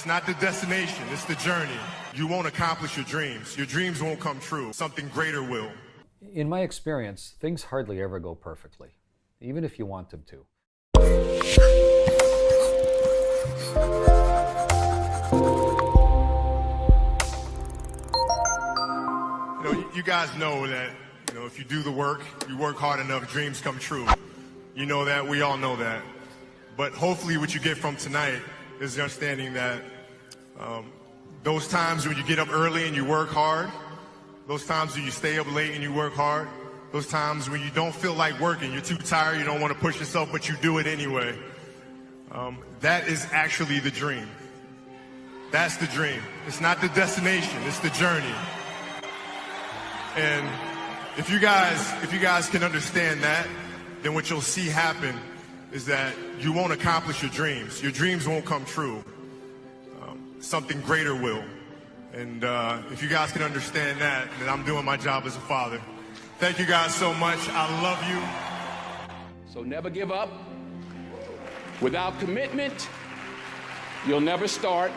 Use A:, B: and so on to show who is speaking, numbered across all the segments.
A: not the destination, it's the journey. You won't accomplish your dreams. Your dreams won't come true. Something greater will.
B: In my experience, things hardly ever go perfectly, even if you want them to.
A: You guys know that, if you do the work, you work hard enough, dreams come true. You know that, we all know that. But hopefully what you get from tonight is the understanding that those times when you get up early and you work hard, those times when you stay up late and you work hard, those times when you don't feel like working, you're too tired, you don't want to push yourself, but you do it anyway. That is actually the dream. That's the dream. It's not the destination, it's the journey. And if you guys can understand that, then what you'll see happen is that you won't accomplish your dreams. Your dreams won't come true. Something greater will. And if you guys can understand that, then I'm doing my job as a father. Thank you guys so much. I love you.
C: So never give up. Without commitment, you'll never start.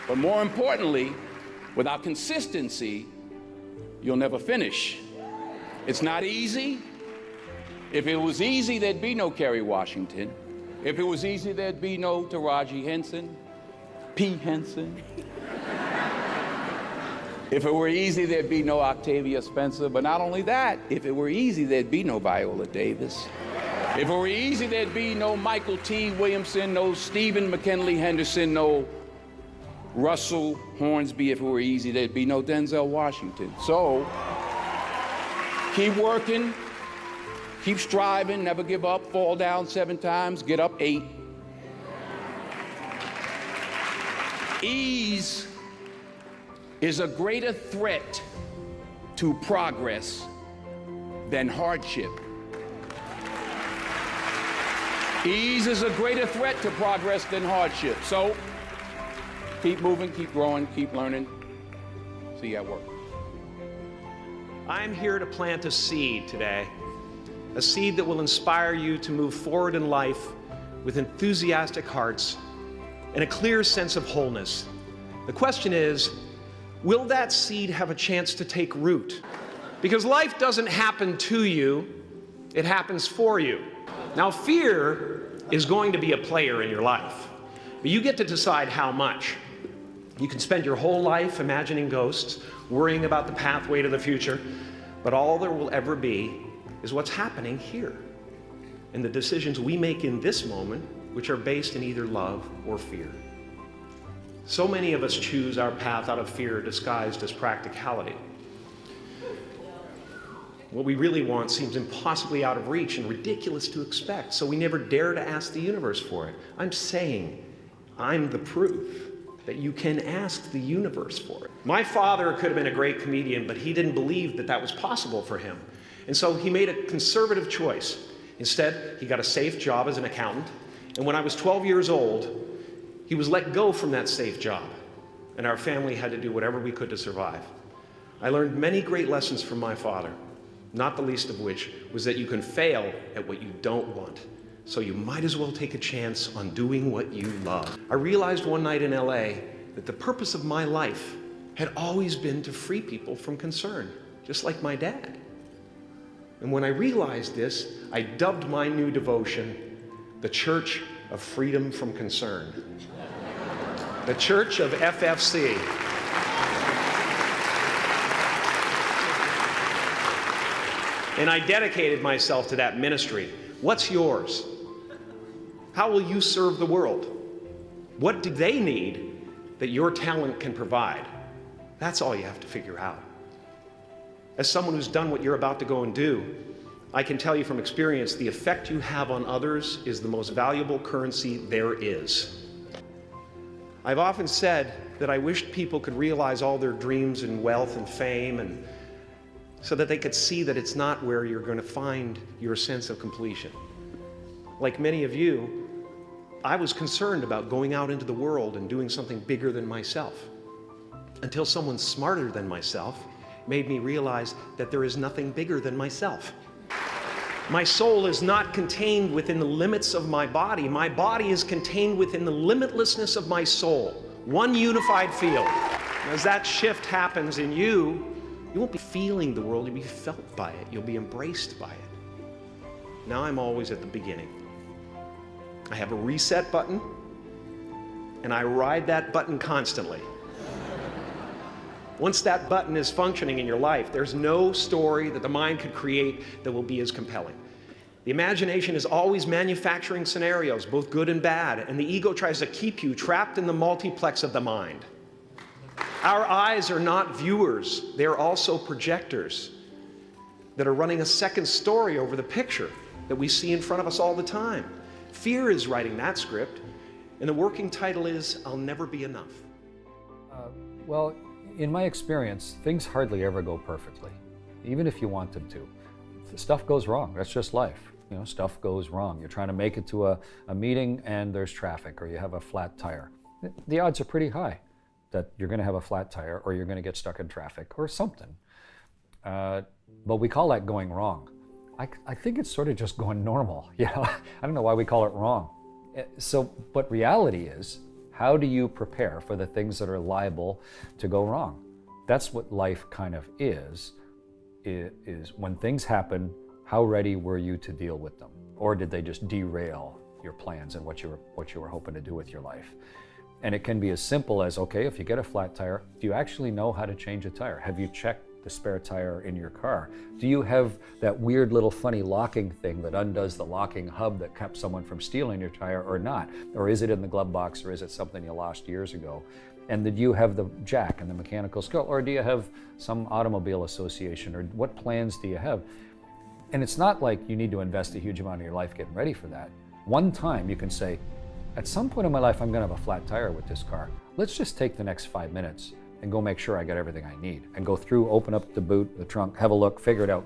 C: But more importantly, without consistency, you'll never finish. It's not easy. If it was easy, there'd be no Carrey Washington. If it was easy, there'd be no Taraji Henson, P. Henson. If it were easy, there'd be no Octavia Spencer. But not only that, if it were easy, there'd be no Viola Davis. If it were easy, there'd be no Michael T. Williamson, no Stephen McKinley Henderson, no Russell Hornsby. If it were easy, there'd be no Denzel Washington. So keep working, keep striving, never give up, fall down 7 times, get up 8. Ease is a greater threat to progress than hardship. Ease is a greater threat to progress than hardship. So keep moving, keep growing, keep learning. See you at work.
D: I'm here to plant a seed today, a seed that will inspire you to move forward in life with enthusiastic hearts and a clear sense of wholeness. The question is, will that seed have a chance to take root? Because life doesn't happen to you, it happens for you. Now, fear is going to be a player in your life, but you get to decide how much. You can spend your whole life imagining ghosts, worrying about the pathway to the future, but all there will ever be is what's happening here, and the decisions we make in this moment, which are based in either love or fear. So many of us choose our path out of fear disguised as practicality. What we really want seems impossibly out of reach and ridiculous to expect, so we never dare to ask the universe for it. I'm saying, I'm the proof that you can ask the universe for it. My father could have been a great comedian, but he didn't believe that that was possible for him. And so he made a conservative choice. Instead, he got a safe job as an accountant, and when I was 12 years old, he was let go from that safe job, and our family had to do whatever we could to survive. I learned many great lessons from my father, not the least of which was that you can fail at what you don't want, so you might as well take a chance on doing what you love. I realized one night in LA that the purpose of my life had always been to free people from concern, just like my dad. And when I realized this, I dubbed my new devotion the Church of Freedom from Concern. The Church of FFC. And I dedicated myself to that ministry. What's yours? How will you serve the world? What do they need that your talent can provide? That's all you have to figure out. As someone who's done what you're about to go and do, I can tell you from experience, the effect you have on others is the most valuable currency there is. I've often said that I wished people could realize all their dreams and wealth and fame, and so that they could see that it's not where you're going to find your sense of completion. Like many of you, I was concerned about going out into the world and doing something bigger than myself, until someone smarter than myself made me realize that there is nothing bigger than myself. My soul is not contained within the limits of my body. My body is contained within the limitlessness of my soul. one unified field. And as that shift happens in you, you won't be feeling the world, you'll be felt by it. You'll be embraced by it. Now I'm always at the beginning. I have a reset button, and I ride that button constantly. Once that button is functioning in your life, there's no story that the mind could create that will be as compelling. The imagination is always manufacturing scenarios, both good and bad, and the ego tries to keep you trapped in the multiplex of the mind. Our eyes are not viewers, they're also projectors that are running a second story over the picture that we see in front of us all the time. Fear is writing that script, and the working title is, I'll Never Be Enough.
B: Well, in my experience, things hardly ever go perfectly, even if you want them to. Stuff goes wrong. That's just life. You know, stuff goes wrong. You're trying to make it to a meeting and there's traffic, or you have a flat tire. The odds are pretty high that you're going to have a flat tire, or you're going to get stuck in traffic, or something. But we call that going wrong. I think it's sort of just going normal. You know, I don't know why we call it wrong. But reality is, how do you prepare for the things that are liable to go wrong? That's what life kind of is when things happen, how ready were you to deal with them? Or did they just derail your plans and what you were hoping to do with your life? And it can be as simple as, okay, if you get a flat tire, do you actually know how to change a tire? Have you checked the spare tire in your car? Do you have that weird little funny locking thing that undoes the locking hub that kept someone from stealing your tire, or not? Or is it in the glove box, or is it something you lost years ago? And did you have the jack and the mechanical skill, or do you have some automobile association, or what plans do you have? And it's not like you need to invest a huge amount of your life getting ready for that. One time you can say, at some point in my life I'm gonna have a flat tire with this car. Let's just take the next 5 minutes and go make sure I got everything I need, and go through, open up the boot, the trunk, have a look, figure it out,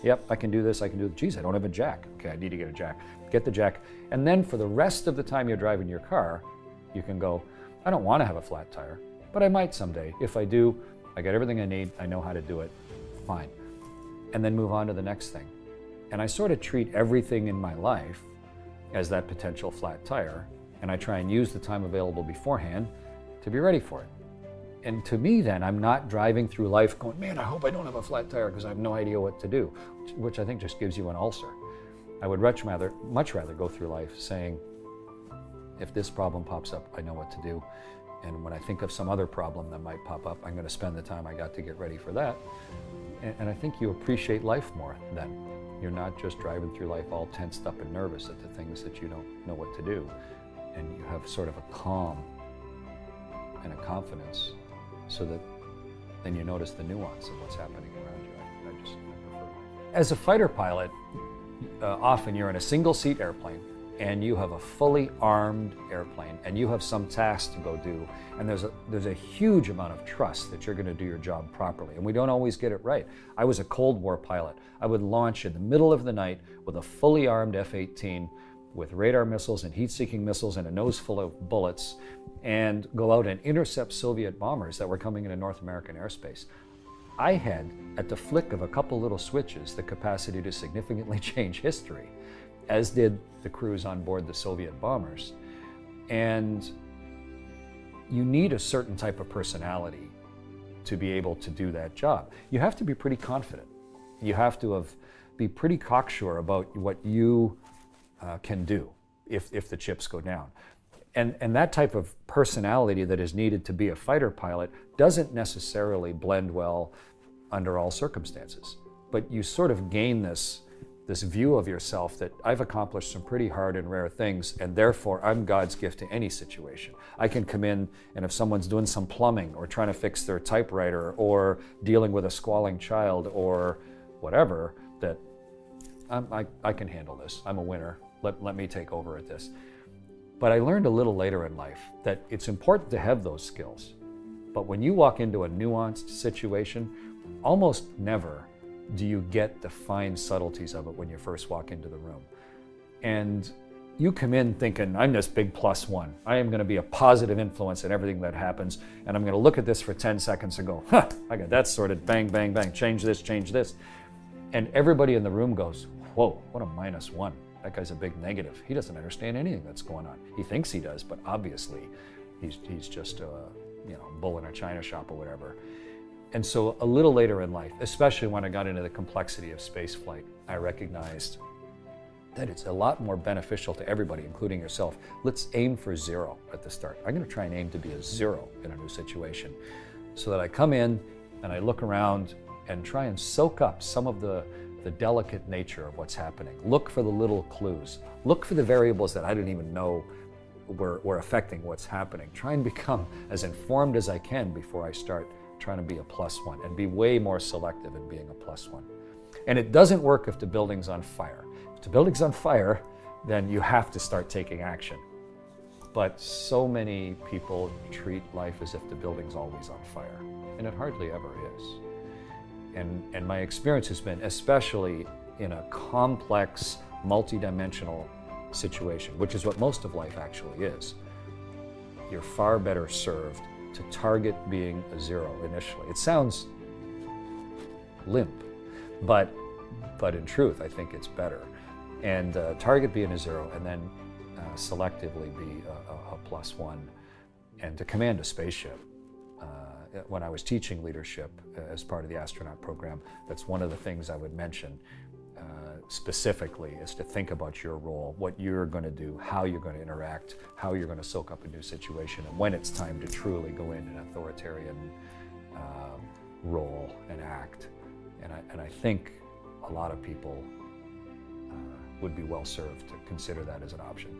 B: yep, I can do this, I can do, geez, I don't have a jack. Okay, I need to get a jack. Get the jack. And then for the rest of the time you're driving your car, you can go, I don't want to have a flat tire, but I might someday. If I do, I got everything I need, I know how to do it, fine. And then move on to the next thing. And I sort of treat everything in my life as that potential flat tire, and I try and use the time available beforehand to be ready for it. And to me then, I'm not driving through life going, man, I hope I don't have a flat tire because I have no idea what to do, which I think just gives you an ulcer. I would much rather go through life saying, if this problem pops up, I know what to do. And when I think of some other problem that might pop up, I'm going to spend the time I got to get ready for that. And I think you appreciate life more then. You're not just driving through life all tensed up and nervous at the things that you don't know what to do. And you have sort of a calm and a confidence, so that then you notice the nuance of what's happening around you. I prefer life. As a fighter pilot, often you're in a single-seat airplane, and you have a fully armed airplane, and you have some task to go do, and there's a huge amount of trust that you're going to do your job properly, and we don't always get it right. I was a Cold War pilot. I would launch in the middle of the night with a fully armed F-18 with radar missiles and heat-seeking missiles and a nose full of bullets, and go out and intercept Soviet bombers that were coming into North American airspace. I had, at the flick of a couple little switches, the capacity to significantly change history, as did the crews on board the Soviet bombers. And you need a certain type of personality to be able to do that job. You have to be pretty confident. You have to be pretty cocksure about what you can do if the chips go down. And that type of personality that is needed to be a fighter pilot doesn't necessarily blend well under all circumstances. But you sort of gain this view of yourself that I've accomplished some pretty hard and rare things, and therefore I'm God's gift to any situation. I can come in, and if someone's doing some plumbing or trying to fix their typewriter or dealing with a squalling child or whatever, that I can handle this. I'm a winner. Let me take over at this. But I learned a little later in life that it's important to have those skills. But when you walk into a nuanced situation, almost never do you get the fine subtleties of it when you first walk into the room. And you come in thinking, I'm this big +1. I am going to be a positive influence in everything that happens, and I'm going to look at this for 10 seconds and go, I got that sorted, bang, bang, bang, change this, change this. And everybody in the room goes, whoa, what a -1. That guy's a big negative. He doesn't understand anything that's going on. He thinks he does, but obviously he's just a bull in a china shop or whatever. And so a little later in life, especially when I got into the complexity of space flight, I recognized that it's a lot more beneficial to everybody, including yourself. Let's aim for 0 at the start. I'm going to try and aim to be a 0 in a new situation, so that I come in and I look around and try and soak up some of the delicate nature of what's happening. Look for the little clues. Look for the variables that I didn't even know were affecting what's happening. Try and become as informed as I can before I start trying to be a +1, and be way more selective in being a +1. And it doesn't work if the building's on fire. If the building's on fire, then you have to start taking action. But so many people treat life as if the building's always on fire, and it hardly ever is. And my experience has been, especially in a complex, multidimensional situation, which is what most of life actually is, you're far better served to target being a 0 initially. It sounds limp, but in truth, I think it's better. And target being a 0, and then selectively be a +1, and to command a spaceship. When I was teaching leadership as part of the astronaut program, that's one of the things I would mention specifically, is to think about your role, what you're going to do, how you're going to interact, how you're going to soak up a new situation, and when it's time to truly go in an authoritarian role and act. And I think a lot of people would be well served to consider that as an option.